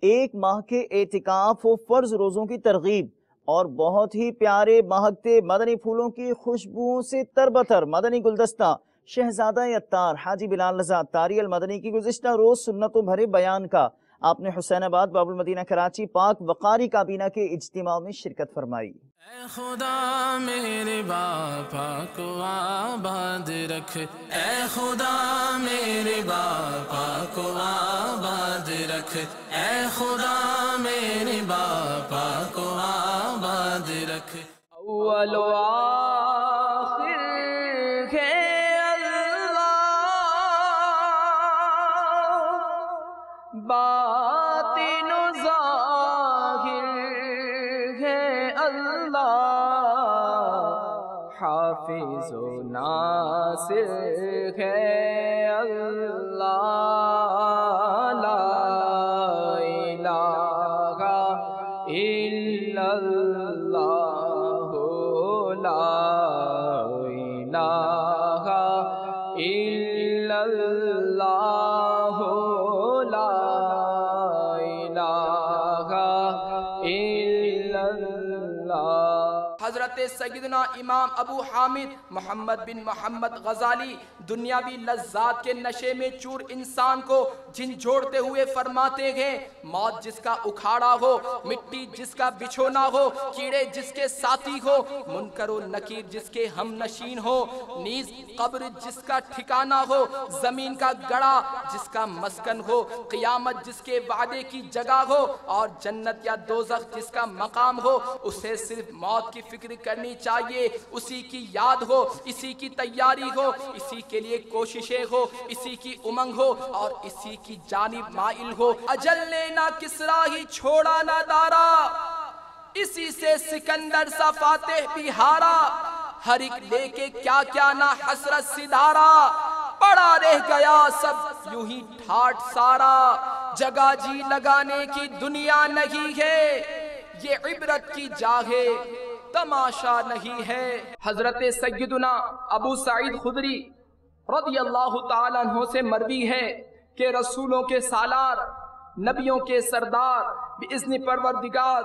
ایک ماہ کے اعتکاف و فرض روزوں کی ترغیب اور بہت ہی پیارے مہکتے مدنی پھولوں کی خوشبوؤں سے تربتر مدنی گلدستہ شہزادہ عطار حاجی بلال رضا عطاری المدنی کی گزشتہ روز سنتوں بھرے بیان کا آپ نے حسین آباد باب المدینہ کراچی پاک وقاری کابینہ کے اجتماع میں شرکت فرمائی۔ اے خدا میرے باپا کو آباد رکھ، اے خدا میرے باپا کو آباد رکھ، اے خدا میرے باپا کو آباد رکھ۔ اول و آخر ہے اللہ، باطن و ظاہر ہے اللہ، حافظ و ناصر ہے اللہ، لا الہ الا اللہ، لا الہ الا اللہ، لا الہ الا اللہ۔ حضرت سیدنا امام ابو حامد محمد بن محمد غزالی دنیاوی لذات کے نشے میں چور انسان کو جھنجھوڑتے ہوئے فرماتے ہیں، موت جس کا اکھاڑا ہو، مٹی جس کا بچھونا ہو، کیڑے جس کے ساتھی ہو، منکر و نکیر جس کے ہم نشین ہو، نیز قبر جس کا ٹھکانہ ہو، زمین کا گڑا جس کا مسکن ہو، قیامت جس کے وعدے کی جگہ ہو، اور جنت یا دوزخ جس کا مقام ہو، اسے صرف موت کی فکر کرنی چاہیے، اسی کی یاد ہو، اسی کی تیاری ہو، اسی کے لیے کوششیں ہو، اسی کی امنگ ہو اور اسی کی جانب مائل ہو۔ اجل نے نہ کسرا ہی چھوڑا نہ دارا، اسی سے سکندر سا فاتح بھی ہارا، ہر ایک لے کے کیا کیا نہ حسرت سدھارا، پڑا رہ گیا سب یوں ہی ٹھاٹ سارا، جگہ جی لگانے کی دنیا نہیں ہے، یہ عبرت کی جا ہے تماشا نہیں ہے۔ حضرت سیدنا ابو سعید خدری رضی اللہ تعالیٰ عنہ سے مروی ہے کہ رسولوں کے سالار، نبیوں کے سردار، بإذن پروردگار،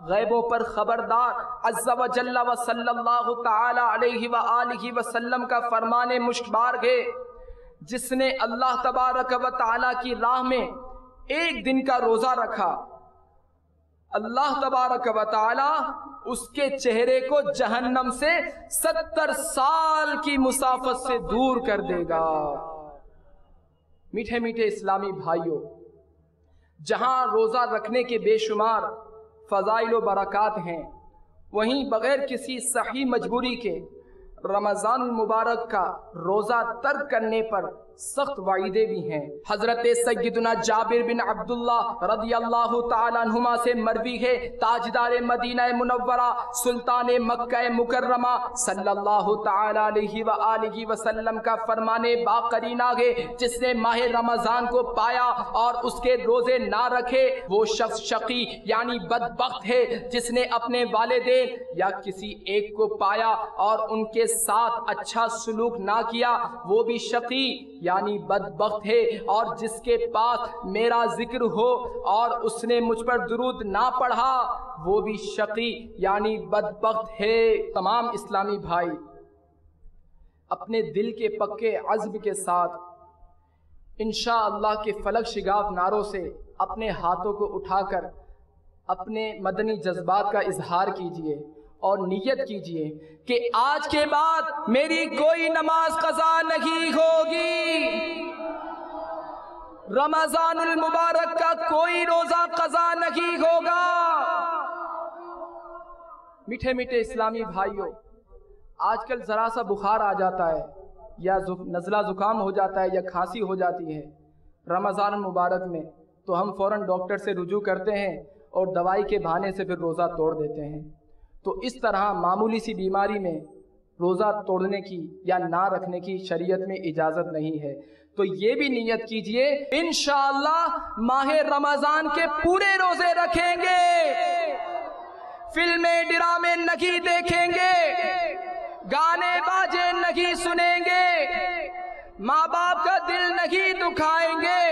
غیبوں پر خبردار عز و جل و صلی اللہ تعالیٰ علیہ وآلہ وسلم کا فرمان مشکبار ہے، جس نے اللہ تبارک و تعالیٰ کی راہ میں ایک دن کا روزہ رکھا، اللہ تبارک و تعالیٰ اس کے چہرے کو جہنم سے 70 سال کی مسافت سے دور کر دے گا۔ میٹھے میٹھے اسلامی بھائیوں، جہاں روزہ رکھنے کے بے شمار فضائل و برکات ہیں، وہیں بغیر کسی صحیح مجبوری کے رمضان المبارک کا روزہ ترک کرنے پر سخت وعیدیں بھی ہیں۔ حضرت سیدنا جابر بن عبداللہ رضی اللہ تعالیٰ عنہما سے مروی ہے، تاجدار مدینہ منورہ سلطان مکہ مکرمہ صلی اللہ تعالیٰ علیہ وآلہ وسلم کا فرمان باقرینہ ہے، جس نے ماہ رمضان کو پایا اور اس کے روزے نہ رکھے، وہ شخص شقی یعنی بدبخت ہے۔ جس نے اپنے والدین یا کسی ایک کو پایا اور ان کے ساتھ اچھا سلوک نہ کیا، وہ بھی شقی یعنی بدبخت ہے۔ اور جس کے پاس میرا ذکر ہو اور اس نے مجھ پر درود نہ پڑھا، وہ بھی شقی یعنی بدبخت ہے۔ تمام اسلامی بھائی اپنے دل کے پکے عزم کے ساتھ انشاءاللہ کے فلک شگاف نعروں سے اپنے ہاتھوں کو اٹھا کر اپنے مدنی جذبات کا اظہار کیجئے اور نیت کیجئے کہ آج کے بعد میری کوئی نماز قضا نہیں ہوگی، رمضان المبارک کا کوئی روزہ قضا نہیں ہوگا۔ میٹھے میٹھے اسلامی بھائیوں، آج کل ذرا سا بخار آ جاتا ہے یا نزلہ زکام ہو جاتا ہے یا کھانسی ہو جاتی ہے رمضان المبارک میں، تو ہم فوراً ڈاکٹر سے رجوع کرتے ہیں اور دوائی کے بہانے سے پھر روزہ توڑ دیتے ہیں۔ تو اس طرح معمولی سی بیماری میں روزہ توڑنے کی یا نہ رکھنے کی شریعت میں اجازت نہیں ہے۔ تو یہ بھی نیت کیجئے انشاءاللہ ماہ رمضان کے پورے روزے رکھیں گے، فلمیں ڈرامے نہیں دیکھیں گے، گانے باجے نہیں سنیں گے، ماں باپ کا دل نہیں دکھائیں گے،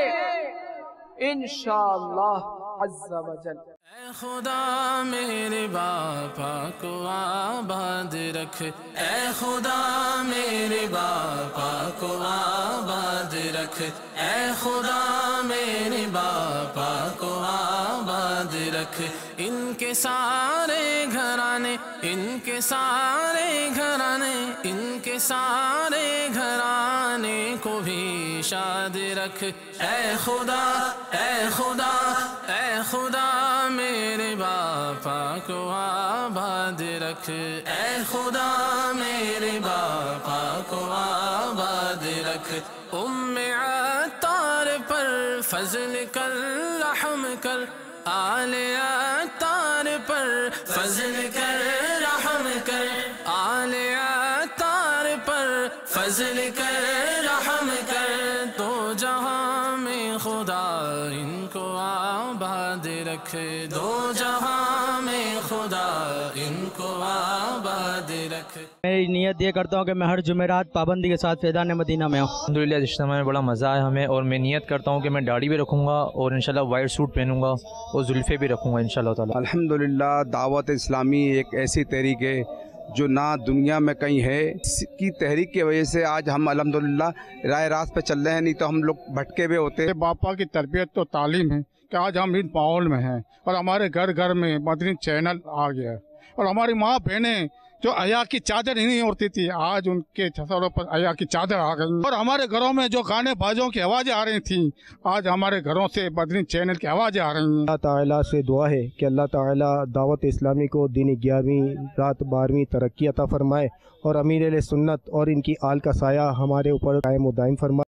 انشاءاللہ عز وجل۔ اے خدا میرے باپا کو آباد رکھ، اے خدا میرے باپا کو آباد رکھ، اے خدا میرے باپا کو آباد رکھ، ان کے سارے گھرانے، ان کے سارے گھرانے، ان کے سارے گھرانے کو بھی شاد رکھ، اے خدا، اے خدا، اے خدا میرے باپا کو آباد رکھ، اے خدا میرے باپا کو آباد رکھ، عطار پر فضل کر، رحم کر، آل عطار پر فضل کر، رحم کر، آل عطار پر فضل کر، رحم کر، تو جہاں میں خدا ان کو آباد رکھ، دو جہاں میں خدا ان کو آباد رکھ۔ میں نیت یہ کرتا ہوں کہ میں ہر جمعرات پابندی کے ساتھ فیضان مدینہ میں ہوں۔ الحمدللہ اس اجتماع میں بڑا مزہ آیا ہمیں، اور میں نیت کرتا ہوں کہ میں داڑھی بھی رکھوں گا اور انشاءاللہ وائٹ سوٹ پہنوں گا اور زلفے بھی رکھوں گا انشاءاللہ تعالی۔ الحمدللہ دعوت اسلامی ایک ایسی تحریک ہے جو نہ دنیا میں کہیں ہے، اس کی تحریک کی وجہ سے آج ہم الحمدللہ راہ راست پہ چل رہے ہیں، نہیں تو ہم لوگ بھٹکے ہوئے ہوتے۔ باپا کی تربیت تو تعلیم ہے کہ آج ہم اس ماحول میں ہیں، اور ہمارے گھر گھر میں مدنی چینل آ گیا ہے، اور ہماری ماں بہنیں جو حیا کی چادر ہی نہیں اوڑھتی تھی، آج ان کے سروں پر حیا کی چادر آ گئی، اور ہمارے گھروں میں جو گانے بازوں کی آوازیں آ رہی تھیں، آج ہمارے گھروں سے مدنی چینل کی آوازیں آ رہی ہیں۔ اللہ تعالیٰ سے دعا ہے کہ اللہ تعالیٰ دعوت اسلامی کو دین 11ویں رات 12ویں ترقی عطا فرمائے، اور امیر علیہ سنت اور ان کی آل کا سایہ ہمارے اوپر قائم و دائم فرمائے۔